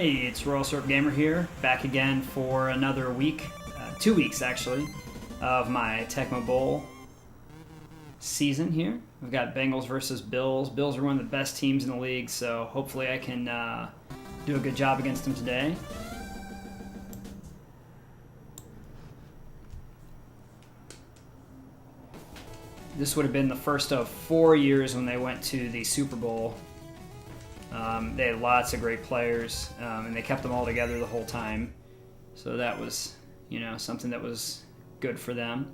Hey, it's Royal Syrup Gamer here, back again for another week, 2 weeks actually, of my Tecmo Bowl season here. We've got Bengals versus Bills. Bills are one of the best teams in the league, so hopefully I can do a good job against them today. This would have been the first of 4 years when they went to the Super Bowl. They had lots of great players, and they kept them all together the whole time. So that was, something that was good for them.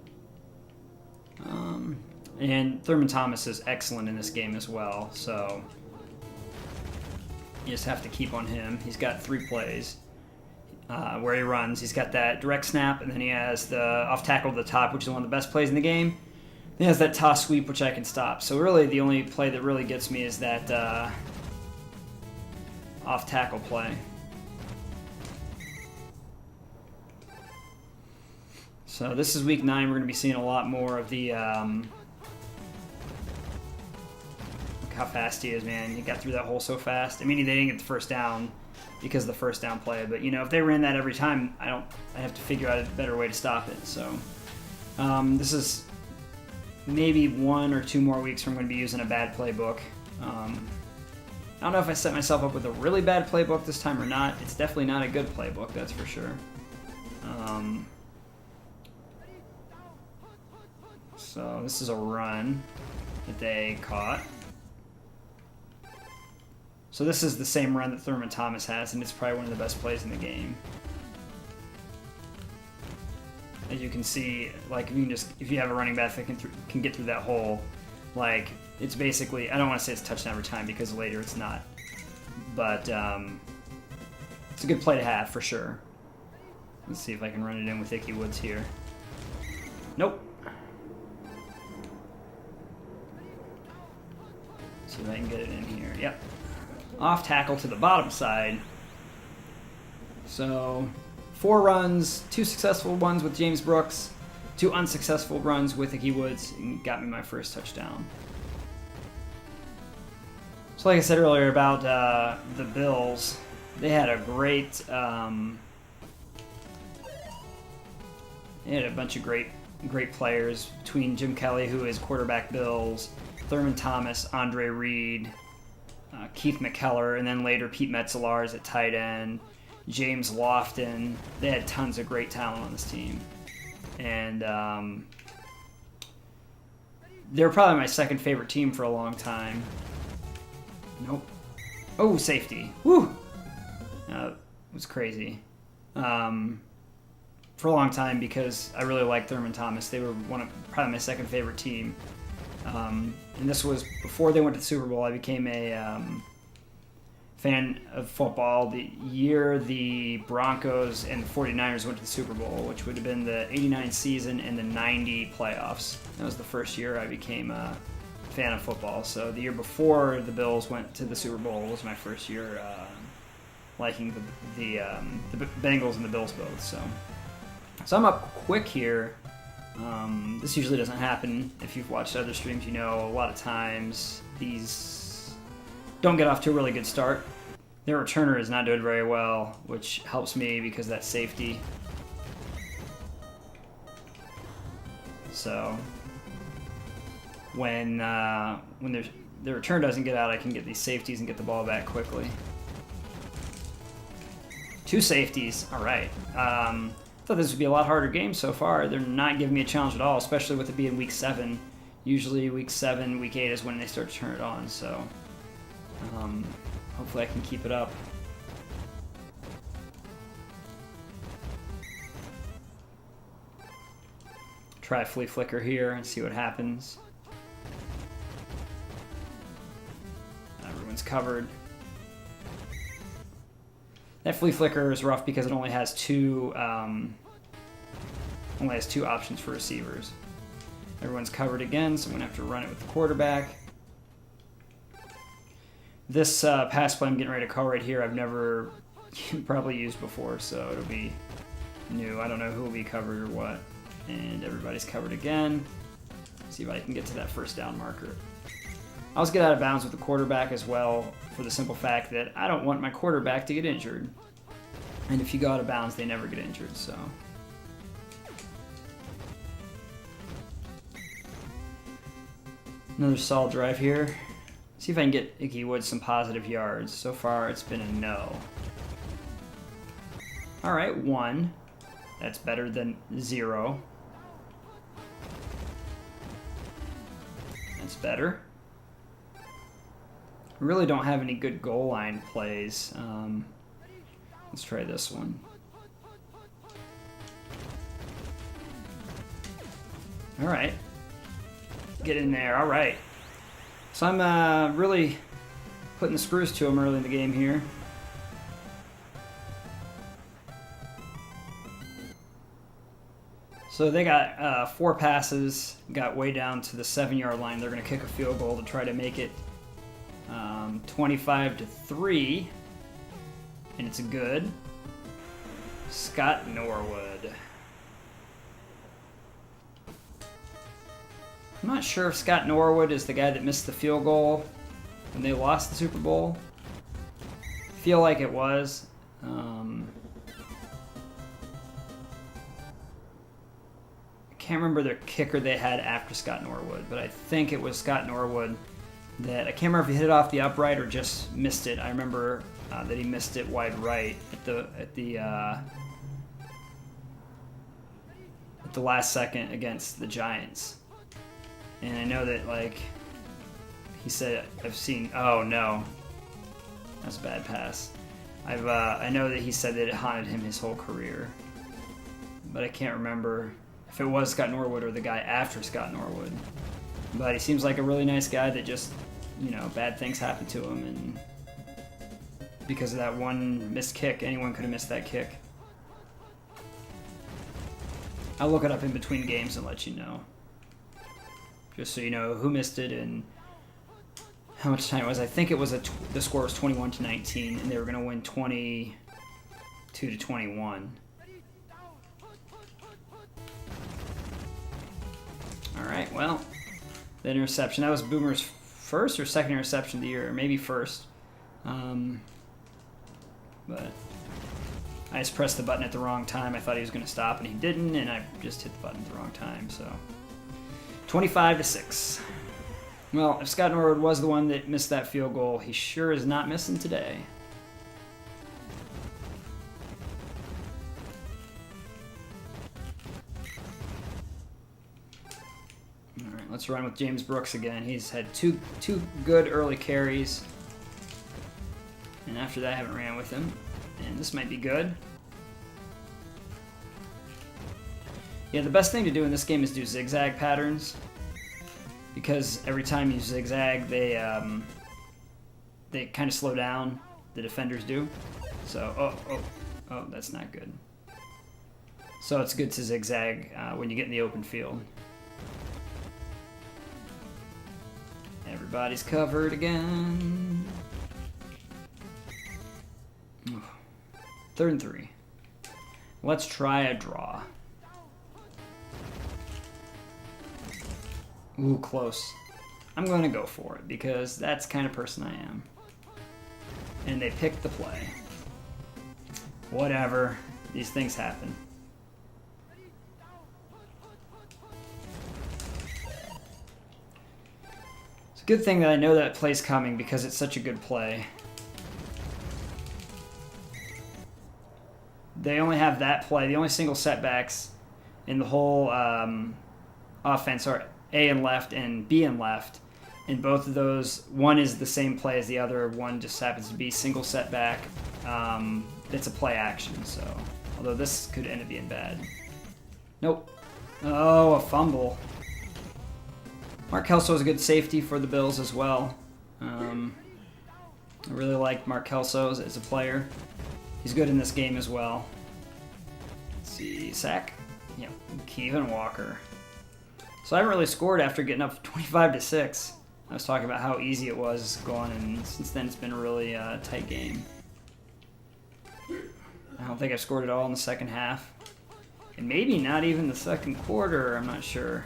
And Thurman Thomas is excellent in this game as well, so you just have to keep on him. He's got 3 plays where he runs. He's got that direct snap, and then he has the off tackle to the top, which is one of the best plays in the game. Then he has that toss sweep, which I can stop. So really the only play that really gets me is that off tackle play. So this is week 9. We're going to be seeing a lot more of the. Look how fast he is, man! He got through that hole so fast. I mean, they didn't get the first down because of the first down play, but if they ran that every time, I have to figure out a better way to stop it. So this is maybe 1 or 2 more weeks where I'm going to be using a bad playbook. I don't know if I set myself up with a really bad playbook this time or not. It's definitely not a good playbook, that's for sure. So this is a run that they caught. So this is the same run that Thurman Thomas has, and it's probably one of the best plays in the game. As you can see, like if you have a running back that can get through that hole, like it's basically, I don't want to say it's touchdown every time because later it's not, but it's a good play to have for sure. Let's see if I can run it in with Icky Woods here. Nope. See if I can get it in here. Yep. Off tackle to the bottom side. So 4 runs, 2 successful ones with James Brooks, 2 unsuccessful runs with Icky Woods, and got me my first touchdown. So like I said earlier about the Bills, they had a great, they had a bunch of great players between Jim Kelly, who is quarterback Bills, Thurman Thomas, Andre Reed, Keith McKellar, and then later Pete Metzelaars at tight end, James Lofton. They had tons of great talent on this team. And they were probably my second favorite team for a long time. Nope. Oh, safety. Woo! It was crazy. For a long time because I really liked Thurman Thomas. They were probably my second favorite team. And this was before they went to the Super Bowl. I became a fan of football the year the Broncos and the 49ers went to the Super Bowl, which would have been the 89 season and the 90 playoffs. That was the first year I became a fan of football. So the year before the Bills went to the Super Bowl was my first year liking the Bengals and the Bills both. So I'm up quick here. This usually doesn't happen. If you've watched other streams, a lot of times these don't get off to a really good start. Their returner is not doing very well, which helps me because that's safety. So when their return doesn't get out, I can get these safeties and get the ball back quickly. 2 safeties. All right. I thought this would be a lot harder game so far. They're not giving me a challenge at all, especially with it being week 7. Usually week 7, week 8 is when they start to turn it on. So hopefully I can keep it up. Try a flea flicker here and see what happens. Everyone's covered. That flea flicker is rough because it only has 2 options for receivers. Everyone's covered again, so I'm gonna have to run it with the quarterback. This pass play I'm getting ready to call right here, I've never probably used before, so it'll be new. I don't know who will be covered or what. And everybody's covered again. See if I can get to that first down marker. I always get out of bounds with the quarterback as well, for the simple fact that I don't want my quarterback to get injured. And if you go out of bounds, they never get injured, so. Another solid drive here. See if I can get Icky Woods some positive yards. So far, it's been a no. Alright, 1. That's better than 0. That's better. We really don't have any good goal line plays. Let's try this one. Alright. Get in there. Alright. So I'm really putting the screws to him early in the game here. So they got 4 passes, got way down to the 7-yard line. They're going to kick a field goal to try to make it 25-3, and it's good. Scott Norwood. I'm not sure if Scott Norwood is the guy that missed the field goal when they lost the Super Bowl. I feel like it was. I can't remember the kicker they had after Scott Norwood, but I think it was Scott Norwood that, I can't remember if he hit it off the upright or just missed it. I remember that he missed it wide right at the last second against the Giants. And I know that, like, he said, I've seen, oh no, that's a bad pass. I know that he said that it haunted him his whole career, but I can't remember if it was Scott Norwood or the guy after Scott Norwood. But he seems like a really nice guy that just, you know, bad things happen to him, and because of that one missed kick, anyone could have missed that kick. I'll look it up in between games and let you know, just so you know who missed it and how much time it was. I think it was the score was 21-19, and they were going to win 22-21. All right, well, the interception, that was Boomer's first or second interception of the year, or maybe first. But I just pressed the button at the wrong time. I thought he was going to stop, and he didn't, and I just hit the button at the wrong time. So 25-6. Well, if Scott Norwood was the one that missed that field goal, he sure is not missing today. All right, let's run with James Brooks again. He's had two good early carries, and after that I haven't ran with him. And this might be good. Yeah, the best thing to do in this game is do zigzag patterns, because every time you zigzag, they kind of slow down. The defenders do. So, oh, that's not good. So it's good to zigzag when you get in the open field. Everybody's covered again. 3rd and 3. Let's try a draw. Ooh, close. I'm going to go for it because that's the kind of person I am. And they picked the play. Whatever. These things happen. It's a good thing that I know that play's coming because it's such a good play. They only have that play. The only single setbacks in the whole offense are A and left and B and left. And both of those, one is the same play as the other. One just happens to be single setback. It's a play action. So, although this could end up being bad. Nope. Oh, a fumble. Mark Kelso is a good safety for the Bills as well. I really like Mark Kelso as a player. He's good in this game as well. Let's see, sack. Yep, Kevin Walker. So I haven't really scored after getting up 25-6. I was talking about how easy it was going, and since then it's been a really tight game. I don't think I've scored at all in the second half. And maybe not even the second quarter, I'm not sure.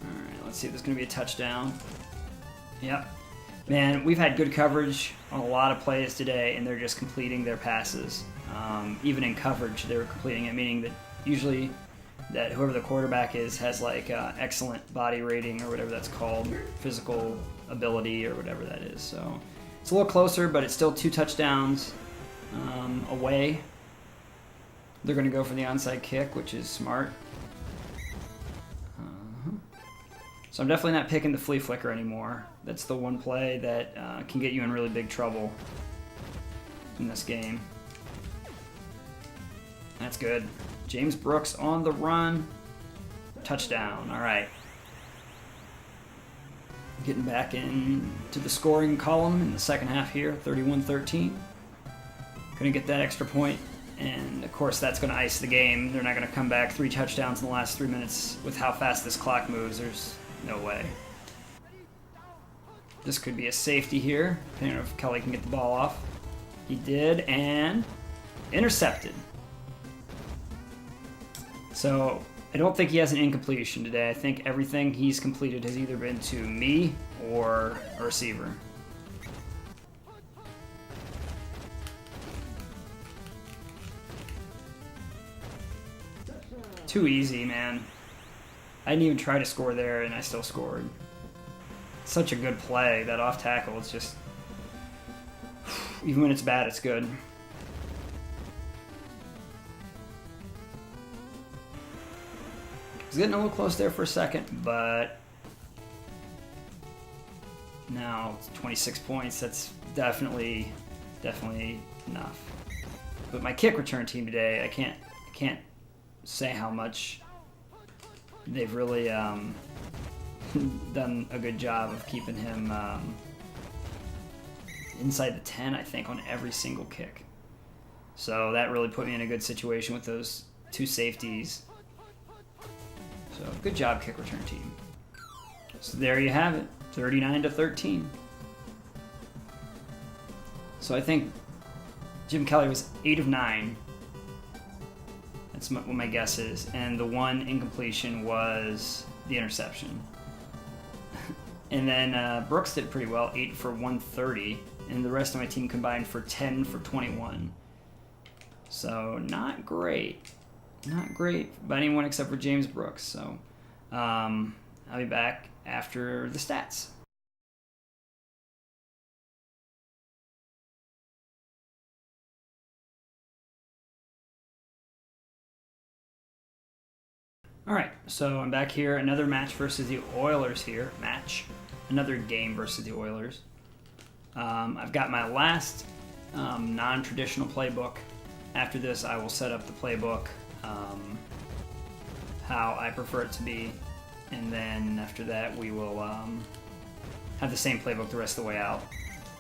Alright, let's Let's see if there's going to be a touchdown. Yep. Man, we've had good coverage on a lot of plays today, and they're just completing their passes. Even in coverage, they were completing it, meaning that usually that whoever the quarterback is has like excellent body rating or whatever that's called, physical ability or whatever that is. So it's a little closer, but it's still 2 touchdowns away. They're going to go for the onside kick, which is smart. So I'm definitely not picking the flea flicker anymore. That's the one play that can get you in really big trouble in this game. That's good. James Brooks on the run. Touchdown. All right. Getting back into the scoring column in the second half here, 31-13. Couldn't get that extra point. And, of course, that's going to ice the game. They're not going to come back 3 touchdowns in the last 3 minutes with how fast this clock moves. There's no way. This could be a safety here, depending on if Kelly can get the ball off. He did, and intercepted. So I don't think he has an incompletion today. I think everything he's completed has either been to me or a receiver. Too easy, man. I didn't even try to score there, and I still scored. Such a good play. That off tackle is just... Even when it's bad, it's good. It's getting a little close there for a second, but... Now, it's 26 points. That's definitely enough. But my kick return team today, I can't say how much they've really done a good job of keeping him inside the 10, I think, on every single kick. So that really put me in a good situation with those 2 safeties. So good job, kick return team. So there you have it, 39-13. So I think Jim Kelly was 8 of 9. That's what my guess is. And the one incompletion was the interception. And then Brooks did pretty well, 8 for 130. And the rest of my team combined for 10 for 21. So not great. Not great by anyone except for James Brooks. So I'll be back after the stats. All right, so I'm back here. Another match versus the Oilers here. Another game versus the Oilers. I've got my last non-traditional playbook. After this, I will set up the playbook how I prefer it to be. And then after that, we will have the same playbook the rest of the way out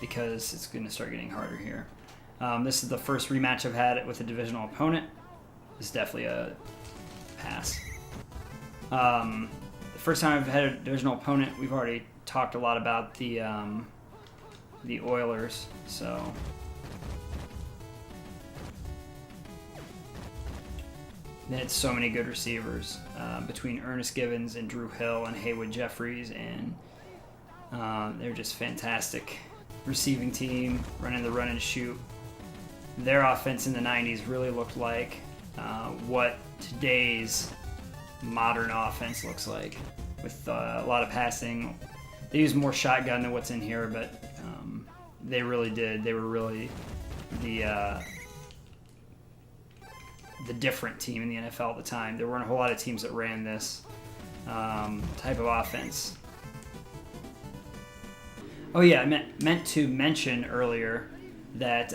because it's going to start getting harder here. This is the first rematch I've had with a divisional opponent. This is definitely a pass. The first time I've had a divisional opponent, we've already talked a lot about the Oilers, so they had so many good receivers between Ernest Givens and Drew Hill and Haywood Jeffries, and they're just fantastic receiving team, running the run and shoot. Their offense in the 90s really looked like what today's modern offense looks like, with a lot of passing. They used more shotgun than what's in here, but they really did. They were really the different team in the NFL at the time. There weren't a whole lot of teams that ran this type of offense. Oh yeah, I meant to mention earlier that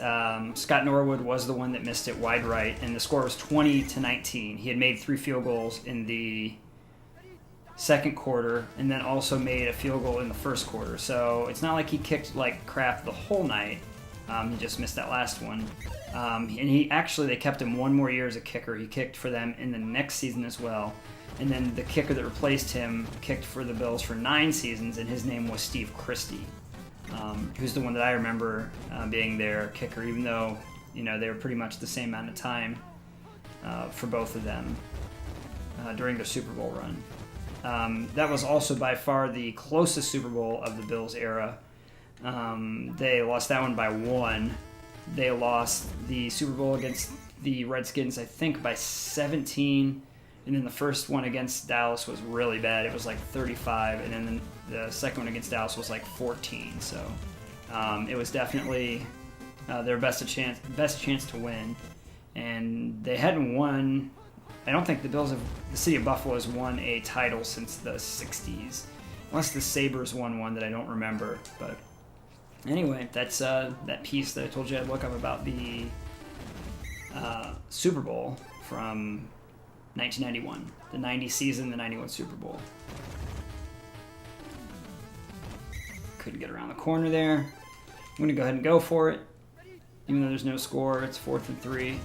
Scott Norwood was the one that missed it wide right, and the score was 20-19. He had made 3 field goals in the second quarter, and then also made a field goal in the first quarter. So it's not like he kicked like crap the whole night. He just missed that last one. And they kept him 1 more year as a kicker. He kicked for them in the next season as well. And then the kicker that replaced him kicked for the Bills for 9 seasons, and his name was Steve Christie. Who's the one that I remember being their kicker, even though they were pretty much the same amount of time for both of them during their Super Bowl run. That was also by far the closest Super Bowl of the Bills era. They lost that one by 1. They lost the Super Bowl against the Redskins, I think, by 17. And then the first one against Dallas was really bad. It was like 35. And then the second one against Dallas was like 14. So it was definitely their best chance to win. And they hadn't won. I don't think the city of Buffalo has won a title since the 60s. Unless the Sabres won one that I don't remember. But anyway, that's that piece that I told you I'd look up about the Super Bowl from 1991. The 90 season, the 91 Super Bowl. Couldn't get around the corner there. I'm going to go ahead and go for it. Even though there's no score, it's 4th and 3.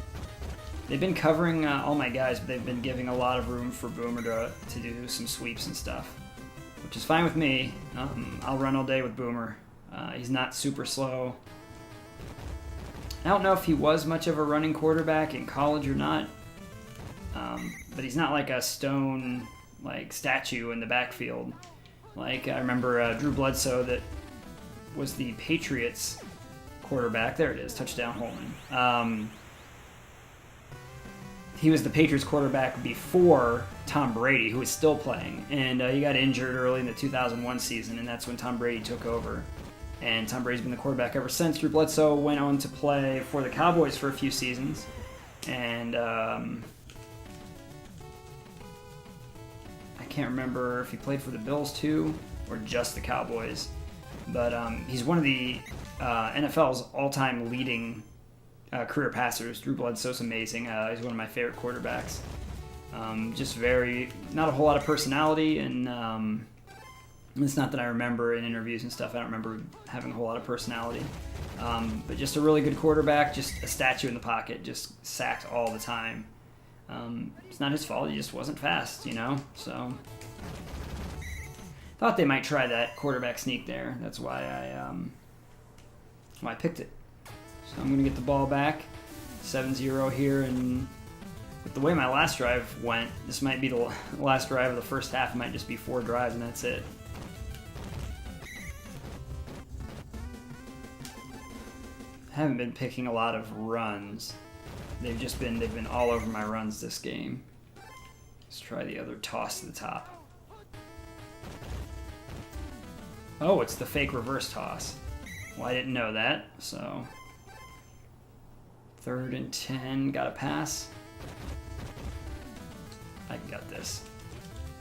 They've been covering all my guys, but they've been giving a lot of room for Boomer to do some sweeps and stuff, which is fine with me. I'll run all day with Boomer. He's not super slow. I don't know if he was much of a running quarterback in college or not, but he's not like a stone statue in the backfield. Like I remember Drew Bledsoe, that was the Patriots quarterback. There it is, touchdown Holman. He was the Patriots quarterback before Tom Brady, who was still playing, and he got injured early in the 2001 season, and that's when Tom Brady took over. And Tom Brady's been the quarterback ever since. Drew Bledsoe went on to play for the Cowboys for a few seasons, and I can't remember if he played for the Bills too, or just the Cowboys. But he's one of the NFL's all-time leading career passers. Drew Bledsoe's amazing. He's one of my favorite quarterbacks. Just not a whole lot of personality, and it's not that I remember in interviews and stuff. I don't remember having a whole lot of personality. But just a really good quarterback, just a statue in the pocket, just sacked all the time. It's not his fault. He just wasn't fast, So thought they might try that quarterback sneak there. That's why I picked it. So I'm going to get the ball back. 7-0 here, and with the way my last drive went, this might be the last drive of the first half. It might just be 4 drives, and that's it. I haven't been picking a lot of runs. They've been all over my runs this game. Let's try the other toss to the top. Oh, it's the fake reverse toss. Well, I didn't know that, so 3rd and 10, got a pass. I got this.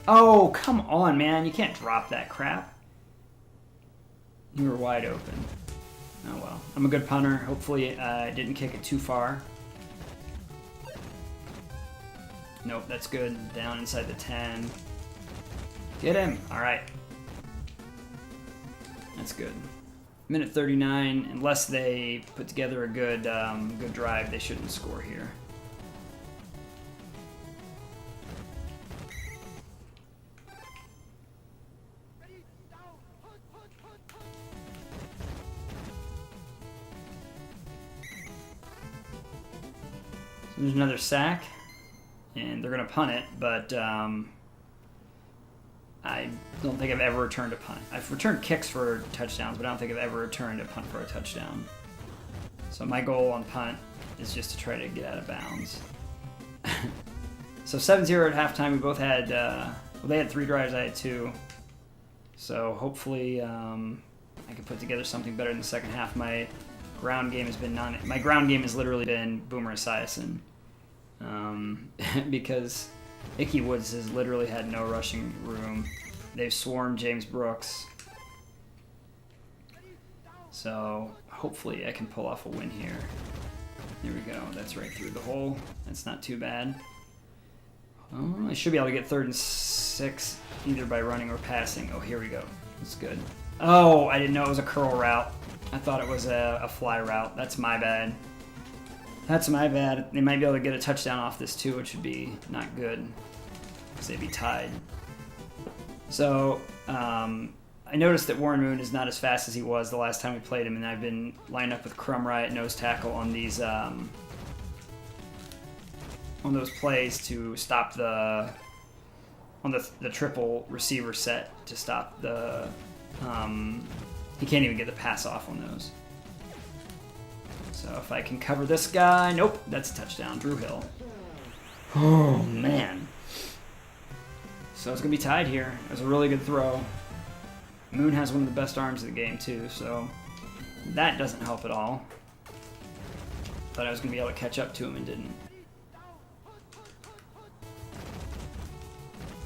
Oh, come on, man. You can't drop that crap. You were wide open. Oh, well. I'm a good punter. Hopefully I didn't kick it too far. Nope, that's good. Down inside the 10. Get him. All right. That's good. Minute 39. Unless they put together a good drive, they shouldn't score here. So there's another sack, and they're going to punt it, but I don't think I've ever returned a punt. I've returned kicks for touchdowns, but I don't think I've ever returned a punt for a touchdown. So my goal on punt is just to try to get out of bounds. So 7-0 at halftime. We both had, they had 3 drives, I had 2. So hopefully I can put together something better in the second half. My ground game has literally been Boomer Esiason. Because Ickey Woods has literally had no rushing room. They've swarmed James Brooks. So hopefully I can pull off a win here. There we go. That's right through the hole. That's not too bad. Oh, I should be able to get 3rd and 6 either by running or passing. Oh, here we go. That's good. Oh, I didn't know it was a curl route. I thought it was a fly route. That's my bad. That's my bad. They might be able to get a touchdown off this too, which would be not good because they'd be tied. So I noticed that Warren Moon is not as fast as he was the last time we played him, and I've been lined up with Crumry at nose tackle on these on those plays to stop the on the triple receiver set to stop the. He can't even get the pass off on those. So if I can cover this guy, nope, that's a touchdown. Drew Hill. Oh man. So it's gonna be tied here. It was a really good throw. Moon has one of the best arms of the game too, so that doesn't help at all. Thought I was gonna be able to catch up to him and didn't.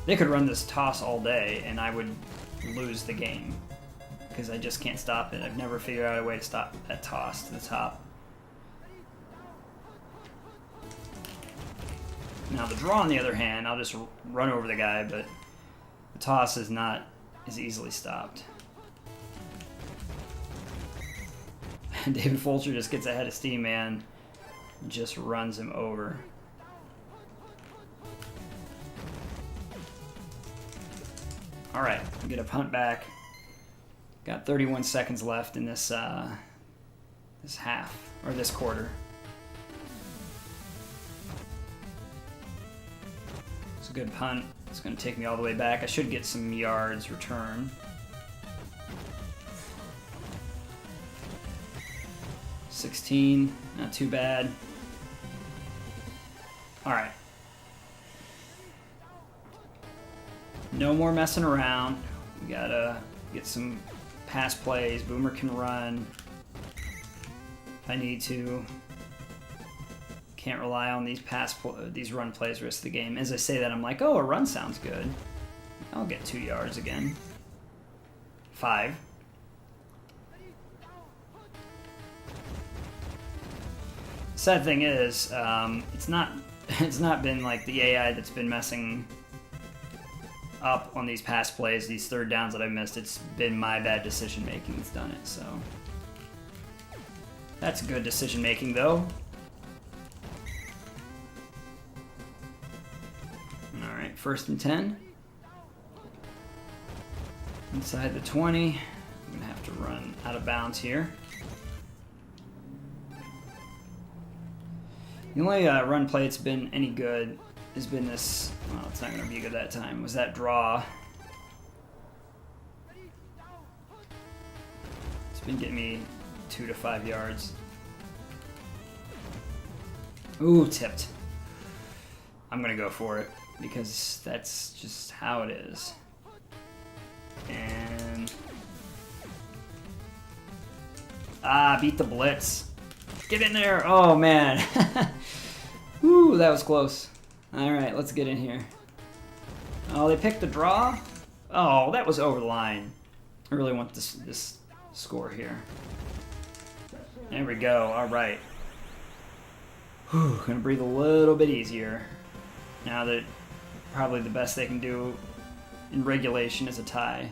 They could run this toss all day and I would lose the game because I just can't stop it. I've never figured out a way to stop that toss to the top. Now the draw, on the other hand, I'll just run over the guy, but the toss is not as easily stopped. David Fulcher just gets ahead of Steam Man, just runs him over. All right, get a punt back. Got 31 seconds left in this this half or this quarter. It's a good punt. It's going to take me all the way back. I should get some yards return. 16, not too bad. All right. No more messing around. We gotta get some pass plays. Boomer can run if I need to. Can't rely on these run plays the rest of the game. As I say that, I'm like, oh, a run sounds good. I'll get 2 yards again. 5. Sad thing is, it's not been like the AI that's been messing up on these pass plays, these third downs that I missed. It's been my bad decision making that's done it. So that's good decision making though. All right, 1st and 10. Inside the 20. I'm gonna have to run out of bounds here. The only run play that's been any good has been this. Well, it's not going to be good that time. Was that draw? It's been getting me 2 to 5 yards. Ooh, tipped. I'm going to go for it because that's just how it is. And beat the blitz. Get in there. Oh man. Ooh, that was close. All right, let's get in here. Oh, they picked the draw? Oh, that was over the line. I really want this score here. There we go. All right. Whew, gonna breathe a little bit easier. Now that probably the best they can do in regulation is a tie,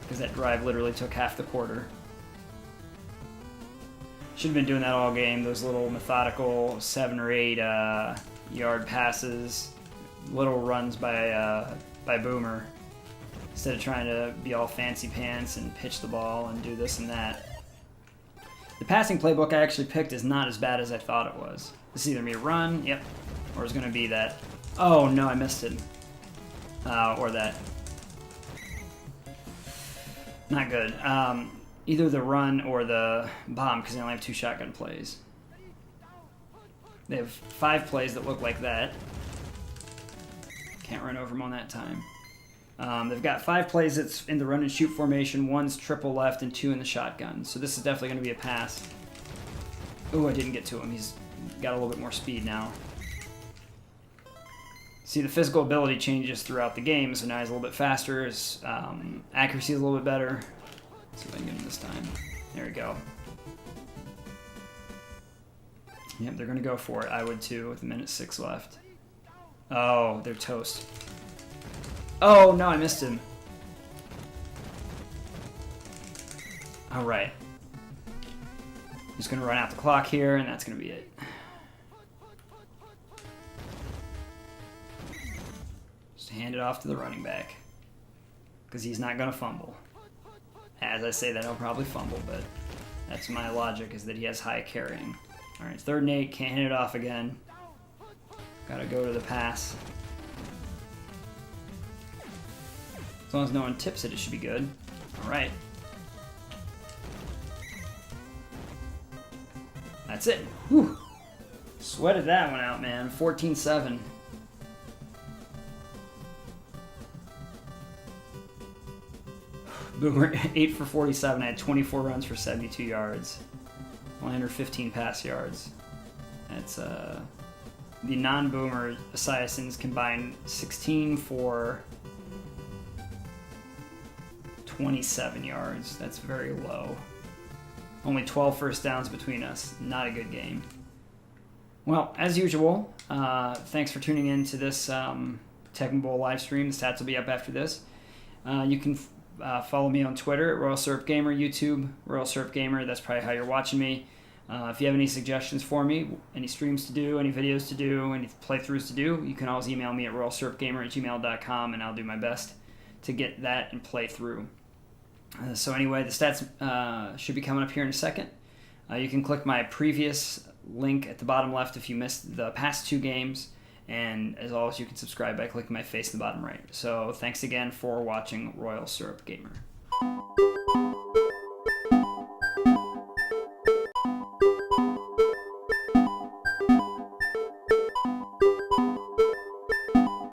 because that drive literally took half the quarter. Should have been doing that all game. Those little methodical 7 or 8 yard passes, little runs by Boomer, instead of trying to be all fancy pants and pitch the ball and do this and that. The passing playbook I actually picked is not as bad as I thought it was. This is either me run, yep, or it's going to be that. Oh no, I missed it. Or that. Not good. Either the run or the bomb, because they only have 2 shotgun plays. They have 5 plays that look like that. Can't run over them on that time. They've got 5 plays that's in the run and shoot formation. 1's triple left and 2 in the shotgun. So this is definitely going to be a pass. Ooh, I didn't get to him. He's got a little bit more speed now. See, the physical ability changes throughout the game, so now he's a little bit faster. His accuracy is a little bit better. Let's see if I can get him this time. There we go. Yep, they're going to go for it. I would too, with 1:06 left. Oh, they're toast. Oh, no, I missed him. All right. Just going to run out the clock here, and that's going to be it. Just hand it off to the running back, because he's not going to fumble. As I say that, he'll probably fumble, but that's my logic, is that he has high carrying. All right, 3rd and 8, can't hand it off again. Got to go to the pass. long as no one tips it, it should be good. All right. That's it. Whew. Sweated that one out, man. 14-7. Boomer, 8 for 47. I had 24 runs for 72 yards. Only under 15 pass yards. That's the non-boomer Esiasons combined 16 for 27 yards. That's very low. Only 12 first downs between us. Not a good game. Well, as usual, thanks for tuning in to this Tecmo Bowl live stream. The stats will be up after this. You can follow me on Twitter at Royal Syrup Gamer, YouTube, Royal Syrup Gamer. That's probably how you're watching me. If you have any suggestions for me, any streams to do, any videos to do, any playthroughs to do, you can always email me at royalsyrupgamer@gmail.com, and I'll do my best to get that and play through. So anyway, the stats should be coming up here in a second. You can click my previous link at the bottom left if you missed the past 2 games. And as always, you can subscribe by clicking my face in the bottom right. So thanks again for watching Royal Syrup Gamer.